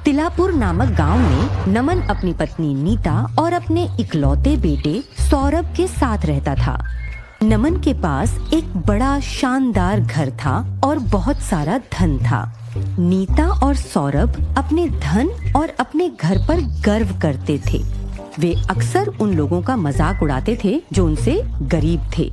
तिलापुर नामक गांव में नमन अपनी पत्नी नीता और अपने इकलौते बेटे सौरभ के साथ रहता था। नमन के पास एक बड़ा शानदार घर था और बहुत सारा धन था। नीता और सौरभ अपने धन और अपने घर पर गर्व करते थे। वे अक्सर उन लोगों का मजाक उड़ाते थे जो उनसे गरीब थे।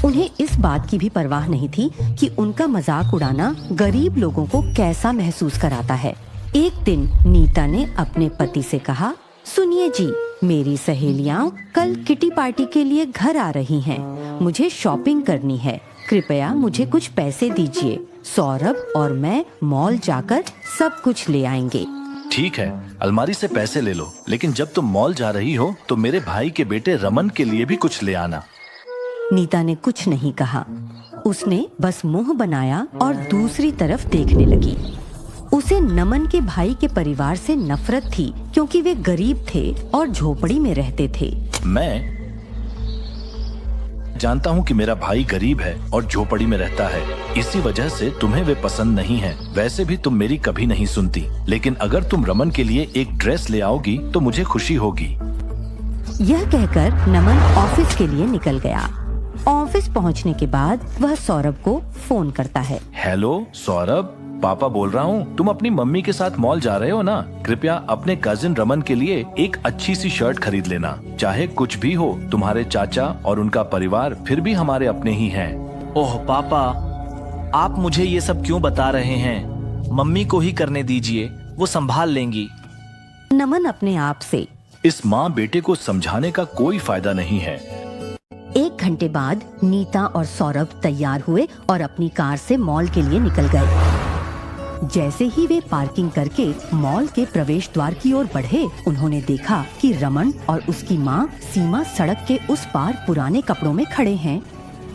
उन्हें इस बात की भी परवाह नहीं थी कि उनका मजाक उड़ाना गरीब लोगों को कैसा महसूस कराता है। एक दिन नीता ने अपने पति से कहा, सुनिए जी, मेरी सहेलियां कल किटी पार्टी के लिए घर आ रही हैं। मुझे शॉपिंग करनी है, कृपया मुझे कुछ पैसे दीजिए। सौरभ और मैं मॉल जाकर सब कुछ ले आएंगे। ठीक है, अलमारी से पैसे ले लो, लेकिन जब तुम मॉल जा रही हो तो मेरे भाई के बेटे रमन के लिए भी कुछ ले आना। नीता ने कुछ नहीं कहा। उसने बस मुंह बनाया और दूसरी तरफ देखने लगी। उसे नमन के भाई के परिवार से नफरत थी क्योंकि वे गरीब थे और झोपड़ी में रहते थे। मैं जानता हूँ कि मेरा भाई गरीब है और झोपड़ी में रहता है, इसी वजह से तुम्हें वे पसंद नहीं है। वैसे भी तुम मेरी कभी नहीं सुनती, लेकिन अगर तुम रमन के लिए एक ड्रेस ले आओगी तो मुझे खुशी होगी। यह कहकर नमन ऑफिस के लिए निकल गया। ऑफिस पहुंचने के बाद वह सौरभ को फोन करता है। हेलो सौरभ, पापा बोल रहा हूँ। तुम अपनी मम्मी के साथ मॉल जा रहे हो ना? कृपया अपने कजिन रमन के लिए एक अच्छी सी शर्ट खरीद लेना। चाहे कुछ भी हो, तुम्हारे चाचा और उनका परिवार फिर भी हमारे अपने ही हैं। ओह पापा, आप मुझे ये सब क्यों बता रहे हैं? मम्मी को ही करने दीजिए, वो संभाल लेंगी। नमन अपने आप से, इस माँ बेटे को समझाने का कोई फायदा नहीं है। 1 घंटे बाद नीता और सौरभ तैयार हुए और अपनी कार से मॉल के लिए निकल गए। जैसे ही वे पार्किंग करके मॉल के प्रवेश द्वार की ओर बढ़े, उन्होंने देखा कि रमन और उसकी माँ सीमा सड़क के उस पार पुराने कपड़ों में खड़े हैं।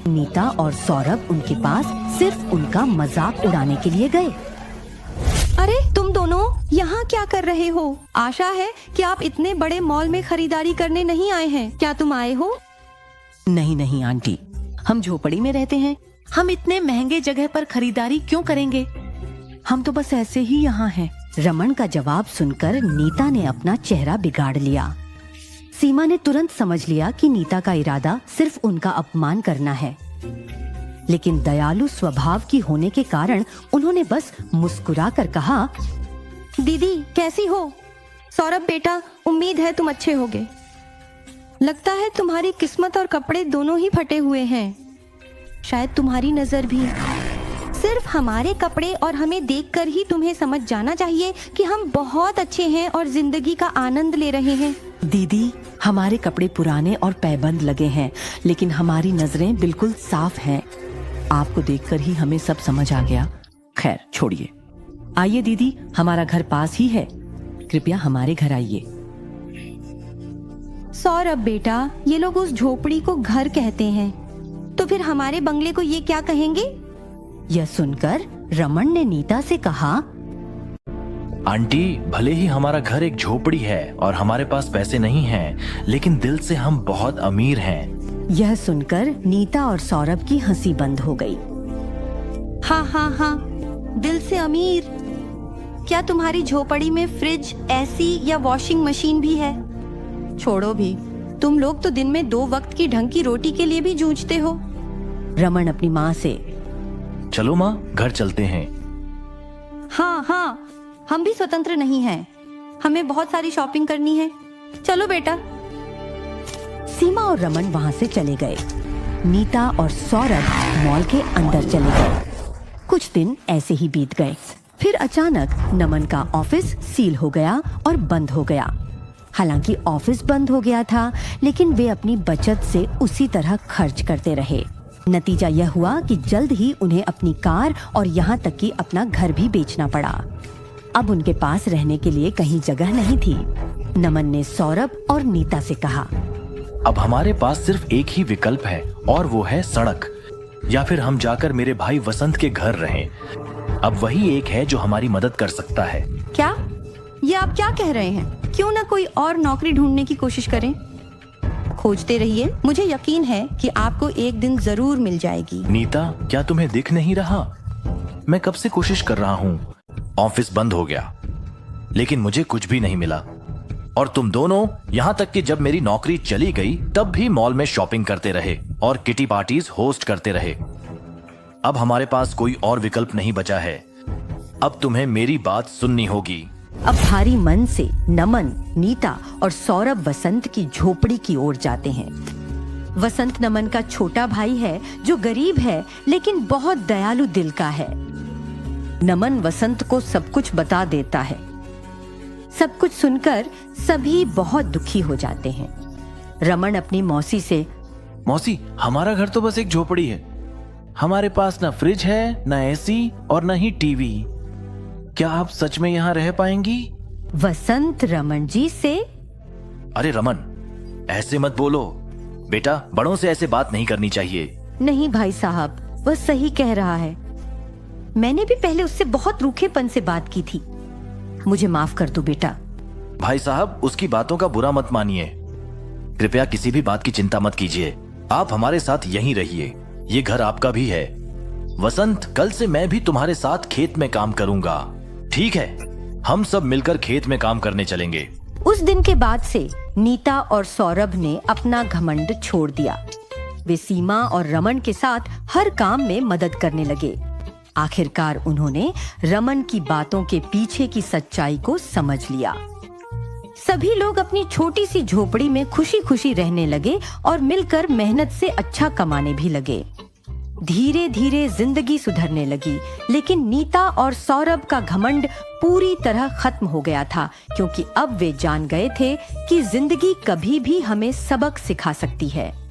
नीता और सौरभ उनके पास सिर्फ उनका मजाक उड़ाने के लिए गए। अरे तुम दोनों यहाँ क्या कर रहे हो? आशा है कि आप इतने बड़े मॉल में खरीदारी करने नहीं आए हैं। क्या तुम आए हो? नहीं नहीं आंटी, हम झोपड़ी में रहते हैं। हम इतने महंगे जगह पर खरीदारी क्यों करेंगे? हम तो बस ऐसे ही यहाँ हैं। रमन का जवाब सुनकर नीता ने अपना चेहरा बिगाड़ लिया। सीमा ने तुरंत समझ लिया कि नीता का इरादा सिर्फ उनका अपमान करना है, लेकिन दयालु स्वभाव की होने के कारण उन्होंने बस मुस्कुरा कर कहा, दीदी कैसी हो? सौरभ बेटा, उम्मीद है तुम अच्छे होगे। लगता है तुम्हारी किस्मत और कपड़े दोनों ही फटे हुए हैं। शायद तुम्हारी नजर भी। सिर्फ हमारे कपड़े और हमें देखकर ही तुम्हें समझ जाना चाहिए कि हम बहुत अच्छे हैं और जिंदगी का आनंद ले रहे हैं। दीदी, हमारे कपड़े पुराने और पैबंद लगे हैं, लेकिन हमारी नजरें बिल्कुल साफ हैं। आपको देखकर ही हमें सब समझ आ गया। खैर छोड़िए, आइए दीदी, हमारा घर पास ही है। कृपया हमारे घर आइए। सौरभ बेटा, ये लोग उस झोपड़ी को घर कहते हैं, तो फिर हमारे बंगले को ये क्या कहेंगे? यह सुनकर रमन ने नीता से कहा, आंटी, भले ही हमारा घर एक झोपड़ी है और हमारे पास पैसे नहीं हैं, लेकिन दिल से हम बहुत अमीर हैं। यह सुनकर नीता और सौरभ की हंसी बंद हो गई। हाँ हाँ हाँ, दिल से अमीर। क्या तुम्हारी झोपड़ी में फ्रिज, एसी या वॉशिंग मशीन भी है? छोड़ो भी, तुम लोग तो दिन में 2 वक्त की ढंग की रोटी के लिए भी जूझते हो। रमन अपनी माँ से, चलो माँ, घर चलते हैं। हाँ हाँ, हम भी स्वतंत्र नहीं हैं। हमें बहुत सारी शॉपिंग करनी है। चलो बेटा। सीमा और रमन वहाँ से चले गए। नीता और सौरभ मॉल के अंदर चले गए। कुछ दिन ऐसे ही बीत गए। फिर अचानक नमन का ऑफिस सील हो गया और बंद हो गया। हालांकि ऑफिस बंद हो गया था, लेकिन वे अपनी बचत से उसी तरह खर्च करते रहे। नतीजा यह हुआ कि जल्द ही उन्हें अपनी कार और यहाँ तक कि अपना घर भी बेचना पड़ा। अब उनके पास रहने के लिए कहीं जगह नहीं थी। नमन ने सौरभ और नीता से कहा, अब हमारे पास सिर्फ एक ही विकल्प है और वो है सड़क, या फिर हम जाकर मेरे भाई वसंत के घर रहें। अब वही एक है जो हमारी मदद कर सकता है। क्या? ये आप क्या कह रहे हैं? क्यों ना कोई और नौकरी ढूंढने की कोशिश करें। खोजते रहिए, मुझे यकीन है कि आपको एक दिन जरूर मिल जाएगी। नीता, क्या तुम्हें दिख नहीं रहा? मैं कब से कोशिश कर रहा हूँ। ऑफिस बंद हो गया, लेकिन मुझे कुछ भी नहीं मिला। और तुम दोनों यहाँ तक कि जब मेरी नौकरी चली गई तब भी मॉल में शॉपिंग करते रहे और किटी पार्टीज होस्ट करते रहे। अब हमारे पास कोई और विकल्प नहीं बचा है। अब तुम्हें मेरी बात सुननी होगी। अब भारी मन से नमन, नीता और सौरभ वसंत की झोपड़ी की ओर जाते हैं। वसंत नमन का छोटा भाई है जो गरीब है लेकिन बहुत दयालु दिल का है। नमन वसंत को सब कुछ बता देता है। सब कुछ सुनकर सभी बहुत दुखी हो जाते हैं। रमन अपनी मौसी से, मौसी, हमारा घर तो बस एक झोपड़ी है। हमारे पास ना फ्रिज है, ना एसी और ना ही टीवी। क्या आप सच में यहाँ रह पाएंगी? वसंत रमन जी से, अरे रमन, ऐसे मत बोलो बेटा, बड़ों से ऐसे बात नहीं करनी चाहिए। नहीं भाई साहब, वह सही कह रहा है। मैंने भी पहले उससे बहुत रूखेपन से बात की थी। मुझे माफ कर दो बेटा। भाई साहब, उसकी बातों का बुरा मत मानिए। कृपया किसी भी बात की चिंता मत कीजिए। आप हमारे साथ यहीं रहिए, ये घर आपका भी है। वसंत, कल से मैं भी तुम्हारे साथ खेत में काम करूंगा, ठीक है? हम सब मिलकर खेत में काम करने चलेंगे। उस दिन के बाद से नीता और सौरभ ने अपना घमंड छोड़ दिया। वे सीमा और रमन के साथ हर काम में मदद करने लगे। आखिरकार उन्होंने रमन की बातों के पीछे की सच्चाई को समझ लिया। सभी लोग अपनी छोटी सी झोपड़ी में खुशी खुशी रहने लगे और मिलकर मेहनत से अच्छा कमाने भी लगे। धीरे धीरे जिंदगी सुधरने लगी, लेकिन नीता और सौरभ का घमंड पूरी तरह खत्म हो गया था, क्योंकि अब वे जान गए थे कि जिंदगी कभी भी हमें सबक सिखा सकती है।